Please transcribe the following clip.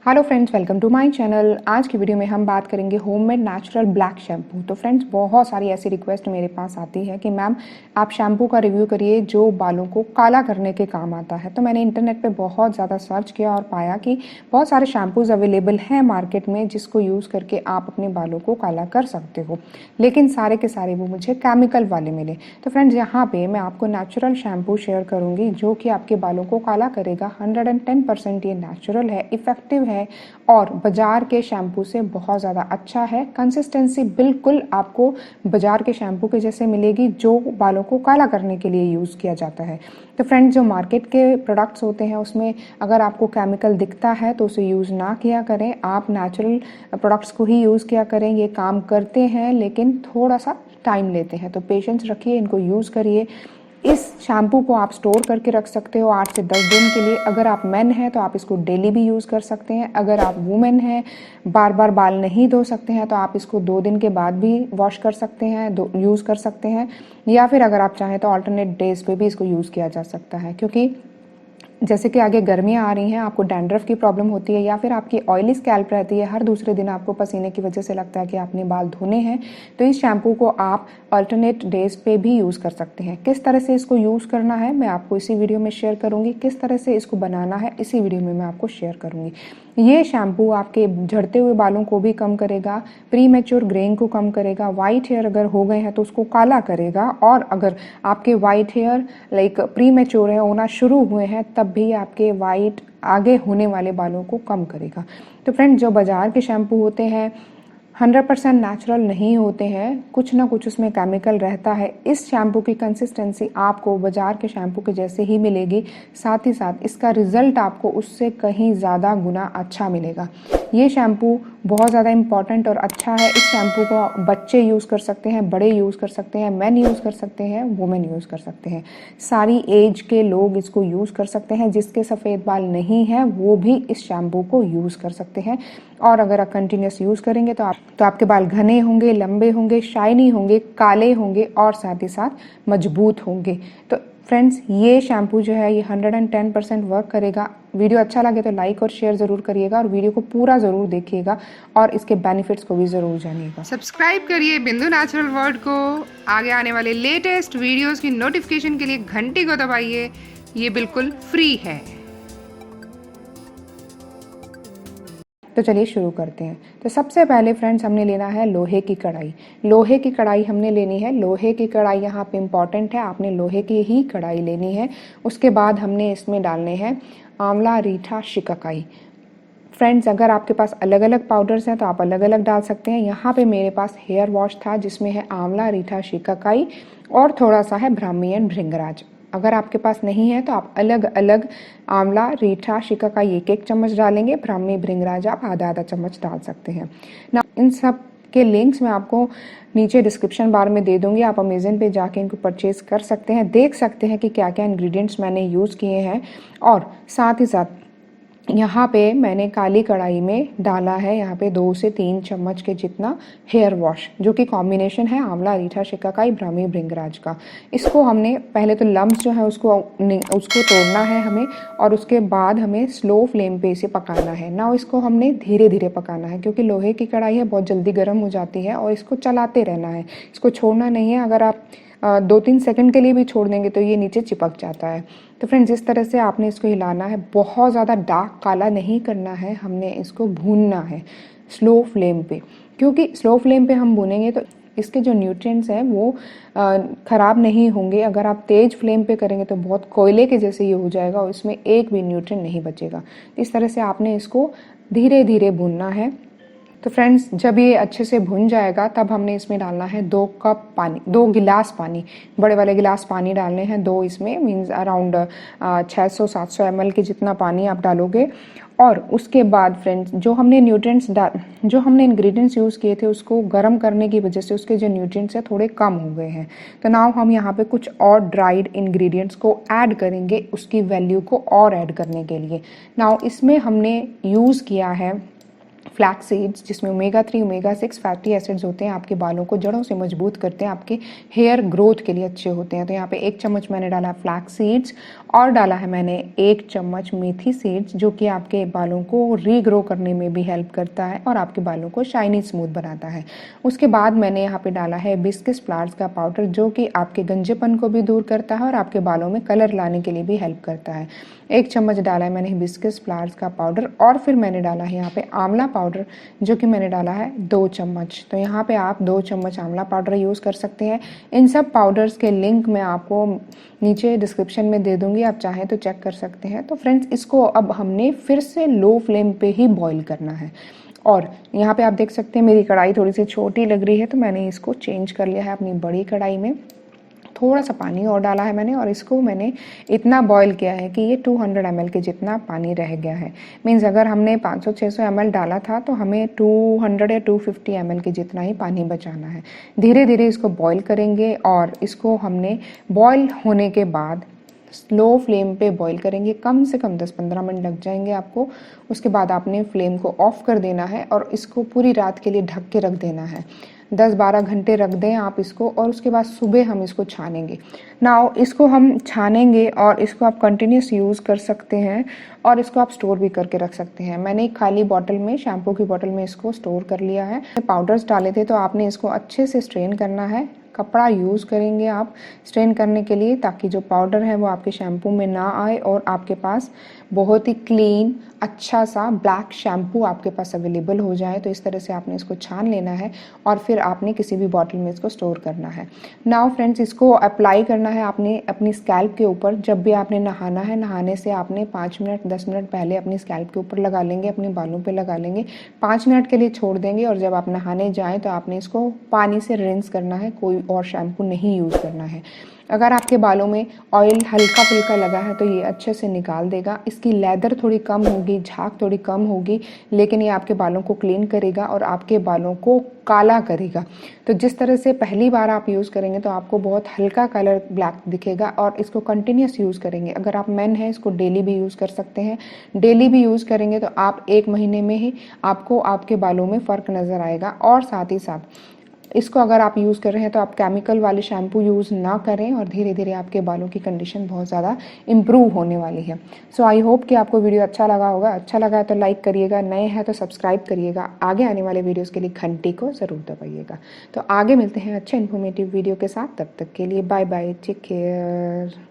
Hello friends, welcome to my channel. आज की video में हम बात करेंगे होममेड नेचुरल ब्लैक शैम्पू। तो फ्रेंड्स, बहुत सारी ऐसी रिक्वेस्ट मेरे पास आती है कि मैम आप शैम्पू का रिव्यू करिए जो बालों को काला करने के काम आता है। तो मैंने इंटरनेट पे बहुत ज़्यादा सर्च किया और पाया कि बहुत सारे शैम्पूज़ अवेलेबल हैं मार्केट में जिसको यूज़ करके आप अपने बालों को काला कर सकते हो, लेकिन सारे के सारे वो मुझे केमिकल वाले मिले। तो फ्रेंड्स, यहाँ पे मैं आपको नेचुरल शैम्पू शेयर करूँगी जो कि आपके बालों को काला करेगा। 110% ये नेचुरल है, इफेक्टिव है और बाजार के शैम्पू से बहुत ज़्यादा अच्छा है। कंसिस्टेंसी बिल्कुल आपको बाजार के शैम्पू के जैसे मिलेगी जो बालों को काला करने के लिए यूज़ किया जाता है। तो फ्रेंड्स, जो मार्केट के प्रोडक्ट्स होते हैं उसमें अगर आपको केमिकल दिखता है तो उसे यूज़ ना किया करें, आप नेचुरल प्रोडक्ट्स को ही यूज़ किया करें। ये काम करते हैं लेकिन थोड़ा सा टाइम लेते हैं, तो पेशेंस रखिए, इनको यूज़ करिए। इस शैम्पू को आप स्टोर करके रख सकते हो 8 से 10 दिन के लिए। अगर आप मेन हैं तो आप इसको डेली भी यूज़ कर सकते हैं। अगर आप वुमेन हैं, बार बार बाल नहीं धो सकते हैं, तो आप इसको 2 दिन के बाद भी वॉश कर सकते हैं, यूज़ कर सकते हैं। या फिर अगर आप चाहें तो अल्टरनेट डेज पे भी इसको यूज़ किया जा सकता है, क्योंकि जैसे कि आगे गर्मियाँ आ रही हैं, आपको डैंड्रफ की प्रॉब्लम होती है या फिर आपकी ऑयली स्कैल्प रहती है, हर दूसरे दिन आपको पसीने की वजह से लगता है कि आपने बाल धोने हैं, तो इस शैम्पू को आप अल्टरनेट डेज पे भी यूज़ कर सकते हैं। किस तरह से इसको यूज़ करना है मैं आपको इसी वीडियो में शेयर करूँगी, किस तरह से इसको बनाना है इसी वीडियो में मैं आपको शेयर करूँगी। ये शैम्पू आपके झड़ते हुए बालों को भी कम करेगा, प्री मैच्योर ग्रेइंग को कम करेगा, वाइट हेयर अगर हो गए हैं तो उसको काला करेगा, और अगर आपके वाइट हेयर प्री मैच्योर है होना शुरू हुए हैं तब भी आपके वाइट आगे होने वाले बालों को कम करेगा। तो फ्रेंड्स, जो बाजार के शैम्पू होते हैं 100% नेचुरल नहीं होते हैं, कुछ ना कुछ उसमें केमिकल रहता है। इस शैम्पू की कंसिस्टेंसी आपको बाजार के शैम्पू के जैसे ही मिलेगी, साथ ही साथ इसका रिजल्ट आपको उससे कहीं ज़्यादा गुना अच्छा मिलेगा। ये शैम्पू बहुत ज़्यादा इम्पॉर्टेंट और अच्छा है। इस शैम्पू को बच्चे यूज़ कर सकते हैं, बड़े यूज़ कर सकते हैं, मेन यूज़ कर सकते हैं, वुमेन यूज़ कर सकते हैं, सारी एज के लोग इसको यूज़ कर सकते हैं। जिसके सफ़ेद बाल नहीं हैं वो भी इस शैम्पू को यूज़ कर सकते हैं। और अगर आप कंटिन्यूस यूज़ करेंगे तो आपके बाल घने होंगे, लंबे होंगे, शाइनी होंगे, काले होंगे और साथ ही साथ मजबूत होंगे। तो फ्रेंड्स, ये शैम्पू जो है ये 110% वर्क करेगा। वीडियो अच्छा लगे तो लाइक और शेयर ज़रूर करिएगा और वीडियो को पूरा ज़रूर देखिएगा और इसके बेनिफिट्स को भी ज़रूर जानिएगा। सब्सक्राइब करिए बिंदु नेचुरल वर्ल्ड को। आगे आने वाले लेटेस्ट वीडियोस की नोटिफिकेशन के लिए घंटी को दबाइए, ये बिल्कुल फ्री है। तो चलिए शुरू करते हैं। तो सबसे पहले फ्रेंड्स, हमने लेना है लोहे की कढ़ाई। लोहे की कढ़ाई हमने लेनी है। लोहे की कढ़ाई यहाँ पे इम्पॉर्टेंट है, आपने लोहे की ही कढ़ाई लेनी है। उसके बाद हमने इसमें डालने हैं आंवला, रीठा, शिकाकाई। फ्रेंड्स, अगर आपके पास अलग अलग पाउडर्स हैं तो आप अलग अलग डाल सकते हैं। यहाँ पे मेरे पास हेयर वॉश था जिसमें है आंवला, रीठा, शिकाकाई और थोड़ा सा है ब्राह्मी एंड भृंगराज। अगर आपके पास नहीं है तो आप अलग अलग आंवला, रीठा, शिकाकाई 1-1 चम्मच डालेंगे, ब्राह्मी, भृंगराज आप आधा चम्मच डाल सकते हैं ना। इन सब के लिंक्स मैं आपको नीचे डिस्क्रिप्शन बार में दे दूंगी, आप अमेज़न पे जाके इनको परचेज कर सकते हैं, देख सकते हैं कि क्या क्या इंग्रेडिएंट्स मैंने यूज़ किए हैं। और साथ ही साथ यहाँ पे मैंने काली कढ़ाई में डाला है यहाँ पे 2 से 3 चम्मच के जितना हेयर वॉश, जो कि कॉम्बिनेशन है आंवला, रीठा, शिकाकाई, ब्राह्मी, भृंगराज का। इसको हमने पहले तो लम्स जो है उसको तोड़ना है हमें, और उसके बाद हमें स्लो फ्लेम पे इसे पकाना है ना। इसको हमने धीरे धीरे पकाना है क्योंकि लोहे की कढ़ाई है, बहुत जल्दी गर्म हो जाती है और इसको चलाते रहना है, इसको छोड़ना नहीं है। अगर आप 2-3 सेकंड के लिए भी छोड़ देंगे तो ये नीचे चिपक जाता है। तो फ्रेंड्स, इस तरह से आपने इसको हिलाना है, बहुत ज़्यादा डार्क काला नहीं करना है, हमने इसको भूनना है स्लो फ्लेम पे, क्योंकि स्लो फ्लेम पे हम भूनेंगे तो इसके जो न्यूट्रिएंट्स हैं वो ख़राब नहीं होंगे। अगर आप तेज़ फ्लेम पे करेंगे तो बहुत कोयले के जैसे ये हो जाएगा और इसमें एक भी न्यूट्रिएंट नहीं बचेगा। इस तरह से आपने इसको धीरे धीरे भूनना है। तो फ्रेंड्स, जब ये अच्छे से भुन जाएगा तब हमने इसमें डालना है 2 कप पानी, 2 गिलास पानी, बड़े वाले गिलास पानी डालने हैं 2। इसमें मीन्स अराउंड 600-700 ml के जितना पानी आप डालोगे। और उसके बाद फ्रेंड्स, जो हमने इंग्रेडिएंट्स यूज़ किए थे उसको गर्म करने की वजह से उसके जो न्यूट्रिएंट्स हैं थोड़े कम हो गए हैं। तो नाउ हम यहाँ पे कुछ और ड्राइड इंग्रेडिएंट्स को ऐड करेंगे उसकी वैल्यू को और ऐड करने के लिए। नाउ इसमें हमने यूज़ किया है फ्लैक्स सीड्स जिसमें ओमेगा 3 ओमेगा 6 फैटी एसिड्स होते हैं, आपके बालों को जड़ों से मजबूत करते हैं, आपके हेयर ग्रोथ के लिए अच्छे होते हैं। तो यहाँ पे 1 चम्मच मैंने डाला फ्लैक्स सीड्स और डाला है मैंने 1 चम्मच मेथी सीड्स, जो कि आपके बालों को रीग्रो करने में भी हेल्प करता है और आपके बालों को शाइनी स्मूथ बनाता है। उसके बाद मैंने यहाँ पे डाला है हिबिस्कस फ्लावर्स का पाउडर, जो कि आपके गंजेपन को भी दूर करता है और आपके बालों में कलर लाने के लिए भी हेल्प करता है। 1 चम्मच डाला है मैंने हिबिस्कस फ्लावर्स का पाउडर और फिर मैंने डाला है यहाँ पे आंवला पाउडर, जो कि मैंने डाला है 2 चम्मच। तो यहाँ पे आप 2 चम्मच आंवला पाउडर यूज़ कर सकते हैं। इन सब पाउडर्स के लिंक मैं आपको नीचे डिस्क्रिप्शन में दे दूँगी, आप चाहें तो चेक कर सकते हैं। तो फ्रेंड्स, इसको अब हमने फिर से लो फ्लेम पे ही बॉईल करना है। और यहाँ पे आप देख सकते हैं मेरी कढ़ाई थोड़ी सी छोटी लग रही है, तो मैंने इसको चेंज कर लिया है अपनी बड़ी कढ़ाई में। थोड़ा सा पानी और डाला है मैंने और इसको मैंने इतना बॉईल किया है कि ये 200 ml के जितना पानी रह गया है। मीन्स अगर हमने 500-600 ml डाला था तो हमें 200 या 250 ml के जितना ही पानी बचाना है। धीरे धीरे इसको बॉईल करेंगे और इसको हमने बॉईल होने के बाद स्लो फ्लेम पे बॉईल करेंगे। कम से कम 10-15 मिनट लग जाएंगे आपको। उसके बाद आपने फ्लेम को ऑफ कर देना है और इसको पूरी रात के लिए ढक के रख देना है। 10-12 घंटे रख दें आप इसको और उसके बाद सुबह हम इसको छानेंगे। नाउ इसको हम छानेंगे और इसको आप कंटिन्यूस यूज़ कर सकते हैं और इसको आप स्टोर भी करके रख सकते हैं। मैंने एक खाली बॉटल में, शैम्पू की बॉटल में इसको स्टोर कर लिया है। पाउडर्स डाले थे तो आपने इसको अच्छे से स्ट्रेन करना है। कपड़ा यूज़ करेंगे आप स्ट्रेन करने के लिए, ताकि जो पाउडर है वो आपके शैम्पू में ना आए और आपके पास बहुत ही क्लीन अच्छा सा ब्लैक शैम्पू आपके पास अवेलेबल हो जाए। तो इस तरह से आपने इसको छान लेना है और फिर आपने किसी भी बॉटल में इसको स्टोर करना है। नाउ फ्रेंड्स, इसको अप्लाई करना है आपने अपनी स्कैल्प के ऊपर। जब भी आपने नहाना है, नहाने से आपने 5 मिनट 10 मिनट पहले अपनी स्कैल्प के ऊपर लगा लेंगे, अपने बालों पे लगा लेंगे, 5 मिनट के लिए छोड़ देंगे और जब आप नहाने जाएं तो आपने इसको पानी से रिंस करना है, कोई और शैम्पू नहीं यूज़ करना है। अगर आपके बालों में ऑयल हल्का फुल्का लगा है तो ये अच्छे से निकाल देगा। इसकी लेदर थोड़ी कम होगी, झाग थोड़ी कम होगी, लेकिन ये आपके बालों को क्लीन करेगा और आपके बालों को काला करेगा। तो जिस तरह से पहली बार आप यूज़ करेंगे तो आपको बहुत हल्का कलर ब्लैक दिखेगा और इसको कंटिन्यूस यूज़ करेंगे। अगर आप मेन हैं, इसको डेली भी यूज़ कर सकते हैं। डेली भी यूज़ करेंगे तो आप 1 महीने में ही आपको आपके बालों में फ़र्क नज़र आएगा। और साथ ही साथ इसको अगर आप यूज़ कर रहे हैं तो आप केमिकल वाले शैम्पू यूज़ ना करें और धीरे धीरे आपके बालों की कंडीशन बहुत ज़्यादा इम्प्रूव होने वाली है। सो आई होप कि आपको वीडियो अच्छा लगा होगा। अच्छा लगा है तो लाइक करिएगा, नए हैं तो सब्सक्राइब करिएगा। आगे आने वाले वीडियोज़ के लिए घंटी को ज़रूर दबाइएगा। तो आगे मिलते हैं अच्छे इन्फॉर्मेटिव वीडियो के साथ। तब तक के लिए बाय बाय, टेक केयर।